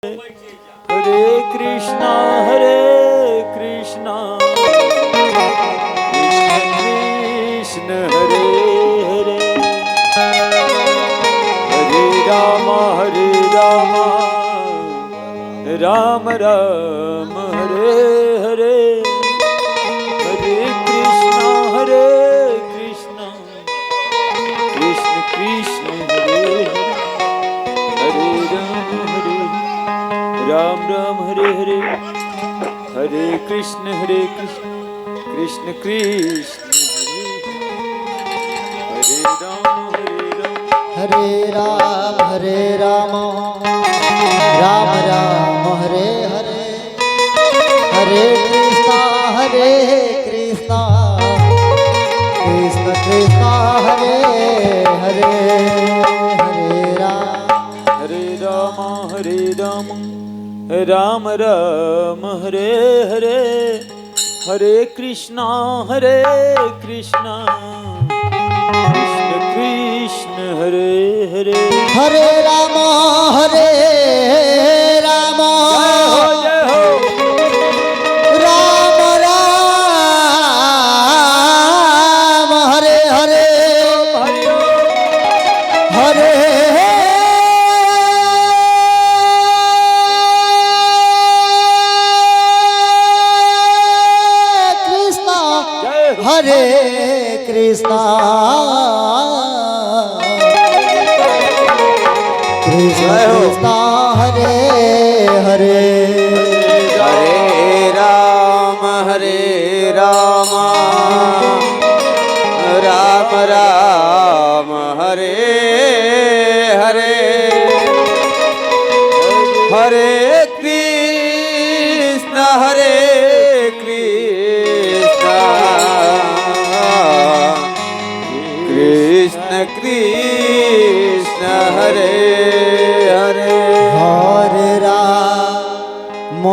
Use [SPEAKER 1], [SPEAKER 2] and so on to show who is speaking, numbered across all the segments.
[SPEAKER 1] हरे कृष्णा कृष्ण कृष्ण हरे हरे हरे राम राम राम हरे हरे हरे कृष्ण कृष्ण कृष्ण हरे हरे हरे राम राम हरे हरे हरे कृष्ण कृष्ण कृष्ण हरे
[SPEAKER 2] हरे राम राम राम हरे हरे हरे कृष्णा कृष्ण कृष्ण हरे हरे
[SPEAKER 1] हरे राम राम राम हरे हरे हरे कृष्णा कृष्ण कृष्ण हरे हरे
[SPEAKER 2] हरे राम
[SPEAKER 1] जय हो
[SPEAKER 2] राम राम हरे हरे हरे कृष्णा हरे कृष्णा कृष्ण कृष्णा हरे हरे
[SPEAKER 3] हरे राम राम राम हरे हरे हरे कृष्ण कृष्ण कृष्ण हरे हरे
[SPEAKER 2] हरे राम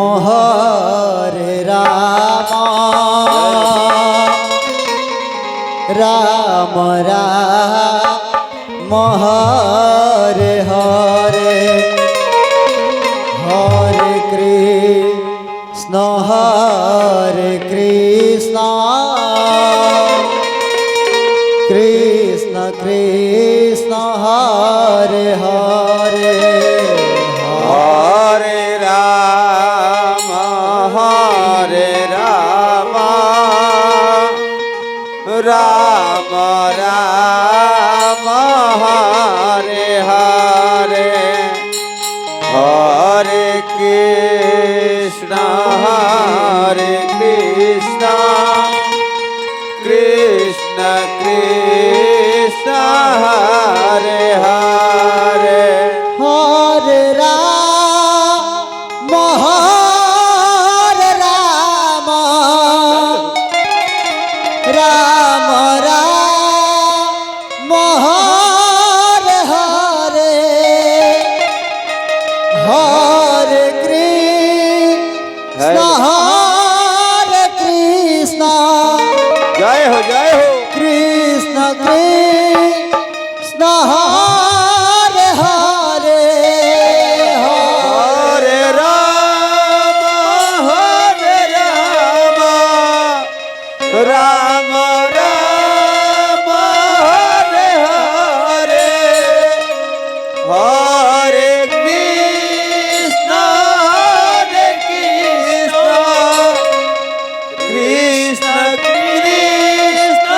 [SPEAKER 2] राम राम हरे हरे हरे कृष्ण कृष्ण कृष्ण हरे हरे
[SPEAKER 3] हरे राम राम राम हरे हरे हरे कृष्ण कृष्ण कृष्ण हरे हरे
[SPEAKER 2] हरे राम राम राम हरे हरे हरे कृष्ण
[SPEAKER 3] जय हो
[SPEAKER 2] कृष्ण कृष्ण हरे हरे
[SPEAKER 3] हरे राम राम राम हरे हरे हरे कृष्ण कृष्ण कृष्ण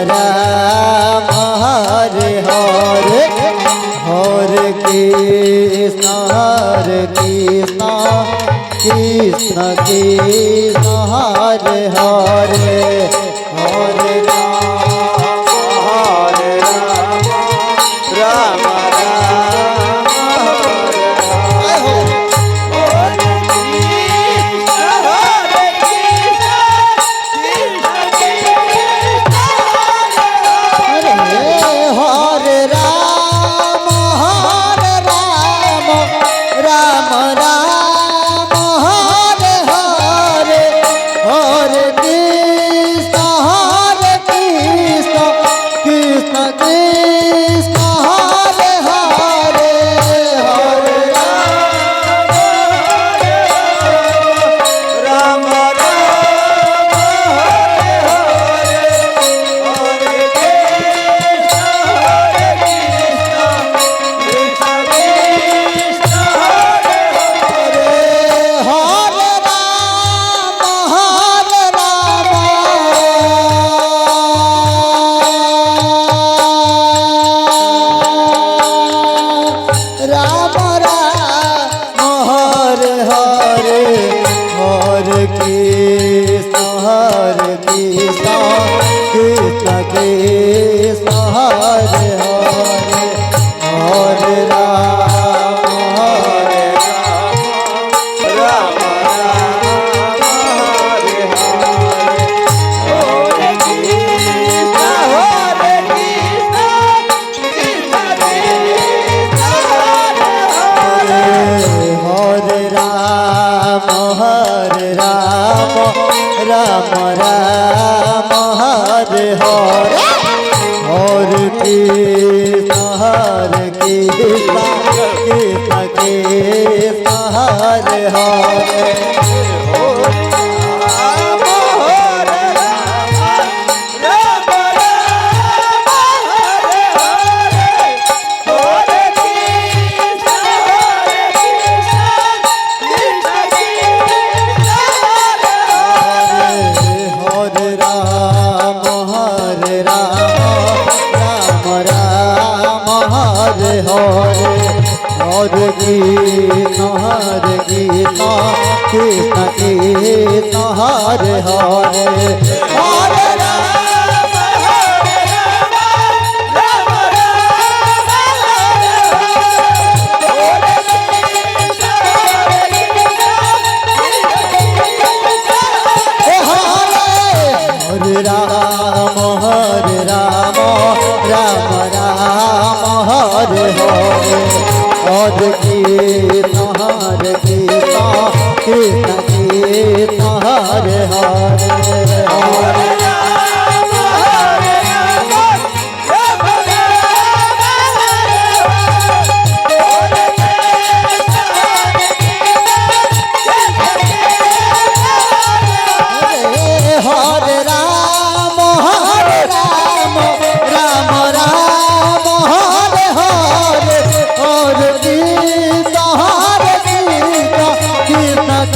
[SPEAKER 2] राम हरे हरे हरे कृष्ण कृष्ण कृष्ण हरे हरे हरे राम
[SPEAKER 3] राम राम हरे हरे
[SPEAKER 2] हरे राम राम राम हरे हरे हरे कृष्ण कृष्ण कृष्ण हरे हरे हरे
[SPEAKER 3] राम राम हरे हरे हरे कृष्ण कृष्ण कृष्ण हरे हरे
[SPEAKER 2] हरे राम राम हरे हरे हरे कृष्ण कृष्ण कृष्ण हरे हरे हरे राम हरे
[SPEAKER 3] राम राम हरे हरे हरे कृष्ण
[SPEAKER 2] हरे राम राम राम हरे हरे हरे कृष्ण कृष्ण कृष्ण हरे हरे हरे राम राम राम हरे हरे हरे कृष्ण कृष्ण कृष्ण हरे हरे हरे हरे राम राम राम हरे हरे हरे कृष्ण कृष्ण कृष्ण हरे हरे हरे हरे राम राम राम हरे हरे हरे कृष्ण कृष्ण कृष्ण हरे हरे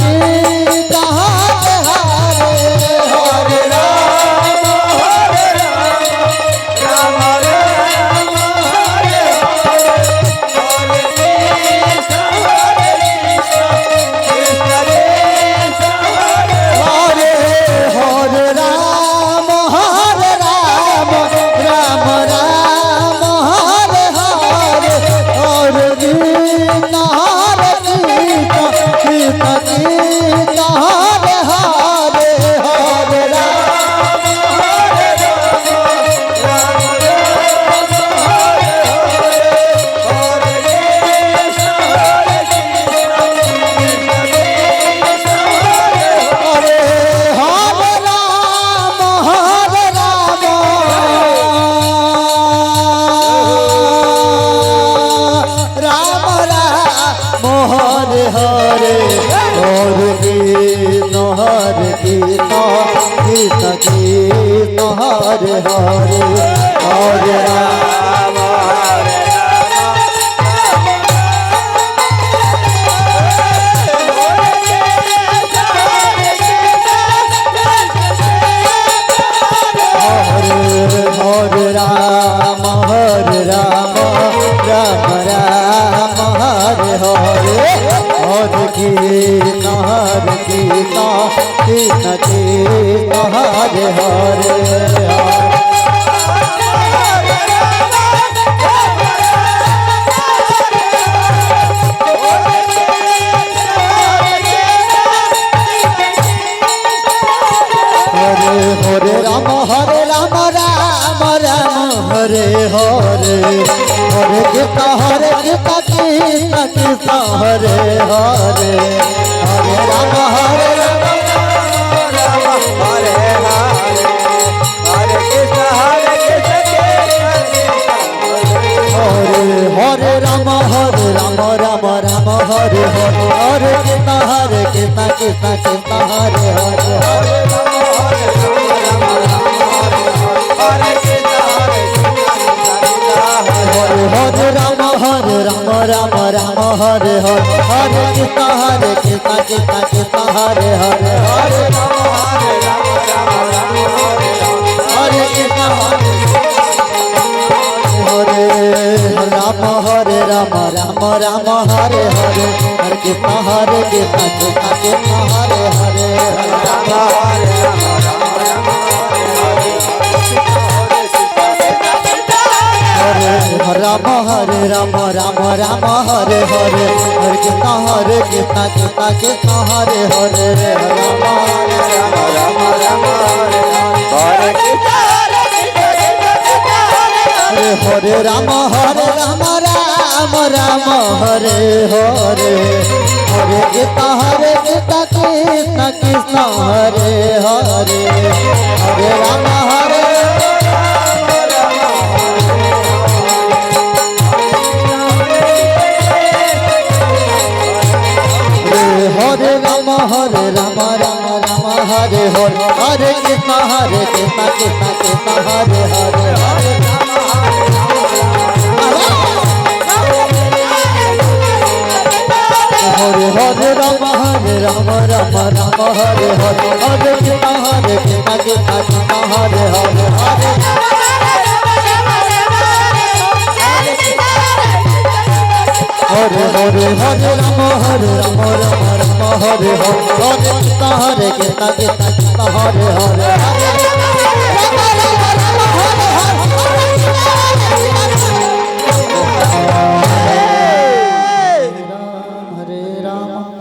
[SPEAKER 2] हरे राम हरे हरे राम राम राम हरे हरे हरे कृष्ण कृष्ण कृष्ण हरे हरे हरे राम हरे हरे राम राम राम हरे हरे हरे कृष्ण कृष्ण कृष्ण हरे हरे हरे राम हरे हरे हरे हरे राम राम राम हरे हरे हरे कृष्ण कृष्ण कृष्ण हरे हरे हरे राम
[SPEAKER 3] हरे कृष्ण
[SPEAKER 2] हरे राम राम राम हरे हरे हरे कृष्ण कृष्ण कृष्ण हरे हरे हरे राम राम हरे हरे हरे कृष्ण कृष्ण कृष्ण हरे हरे हरे हरे कृष्ण हरे राम राम हरे हरे हरे कृष्ण कृष्ण कृष्ण हरे हरे राम राम हरे हरे हरे कृष्ण कृष्ण कृष्ण हरे हरे राम हरे राम राम राम हरे हरे हरे कृष्ण कृष्ण कृष्ण हरे हरे हरे राम हरे राम हरे हरे हरे कृष्ण कृष्ण कृष्ण हरे हरे हरे हरे राम हरे हरे हरे कृष्ण कृष्ण कृष्ण हरे हरे हरे हरे हरे राम हरे हरे हरे कृष्ण कृष्ण कृष्ण हरे हरे हरे